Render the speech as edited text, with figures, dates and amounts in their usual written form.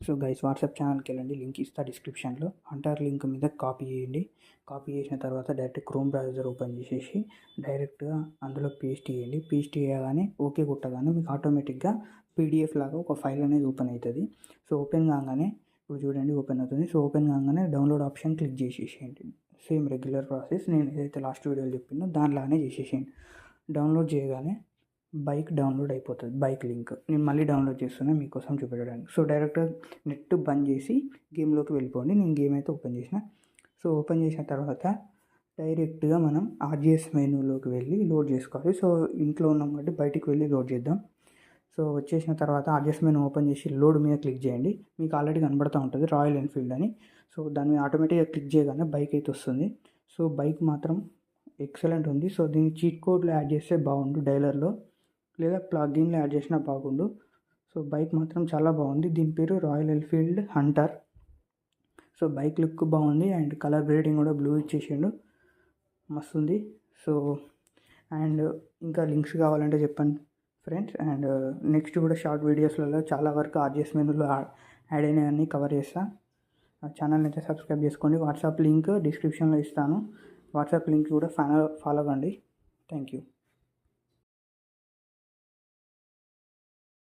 So guys WhatsApp ఛానల్కి వెళ్ళండి, link ఇస్తా డిస్క్రిప్షన్లో. హంటర్ లింక్ మీద కాపీ చేయండి. కాపీ చేసిన తర్వాత డైరెక్ట్ క్రోమ్ బ్రౌజర్ ఓపెన్ చేసేసి డైరెక్ట్గా అందులో పేస్ట్ చేయండి. పేస్ట్ చేయగానే ఓకే కొట్టగానే మీకు ఆటోమేటిక్గా పీడిఎఫ్ లాగా ఒక ఫైల్ అనేది ఓపెన్ అవుతుంది. సో ఓపెన్ కాగానే ఇప్పుడు చూడండి ఓపెన్ అవుతుంది. సో ఓపెన్ కాగానే డౌన్లోడ్ ఆప్షన్ క్లిక్ చేసేసేయండి. సేమ్ రెగ్యులర్ ప్రాసెస్ నేను ఏదైతే లాస్ట్ వీడియోలో చెప్పినో దానిలానే చేసేసేయండి. డౌన్లోడ్ చేయగానే బైక్ డౌన్లోడ్ అయిపోతుంది. బైక్ లింక్ నేను మళ్ళీ డౌన్లోడ్ చేస్తున్నా మీకోసం చూపెట్టడానికి. సో డైరెక్ట్గా నెట్ బంద్ చేసి గేమ్లోకి వెళ్ళిపోండి. నేను గేమ్ అయితే ఓపెన్ చేసిన. సో ఓపెన్ చేసిన తర్వాత డైరెక్ట్గా మనం ఆర్జిఎస్ మెనూలోకి వెళ్ళి లోడ్ చేసుకోవాలి. సో ఇంట్లో ఉన్నాం కాబట్టి బయటికి వెళ్ళి లోడ్ చేద్దాం. సో వచ్చేసిన తర్వాత ఆర్జిఎస్ మెనూ ఓపెన్ చేసి లోడ్ మీద క్లిక్ చేయండి. మీకు ఆల్రెడీ కనబడుతూ ఉంటుంది రాయల్ ఎన్ఫీల్డ్ అని. సో దాని మీద ఆటోమేటిక్గా క్లిక్ చేయగానే బైక్ అయితే వస్తుంది. సో బైక్ మాత్రం ఎక్సలెంట్ ఉంది. సో దీన్ని చీట్ కోడ్లో యాడ్ చేస్తే బాగుండు, డైలర్లో లేదా ప్లగిన్లో యాడ్ చేసినా బాగుండు. సో బైక్ మాత్రం చాలా బాగుంది. దీని పేరు royal Enfield Hunter. So bike look బాగుంది అండ్ కలర్ గ్రేడింగ్ కూడా బ్లూ ఇచ్చేసిండు, మస్తు ఉంది. సో అండ్ ఇంకా లింక్స్ కావాలంటే చెప్పండి ఫ్రెండ్స్. అండ్ నెక్స్ట్ కూడా షార్ట్ వీడియోస్లలో చాలా వరకు ఆర్జిఎస్ మెనూలో యాడ్ అయినవన్నీ కవర్ చేస్తా. ఛానల్ని అయితే సబ్స్క్రైబ్ చేసుకోండి. వాట్సాప్ లింక్ డిస్క్రిప్షన్లో ఇస్తాను. వాట్సాప్ లింక్ కూడా ఫాలో కండి. Thank you.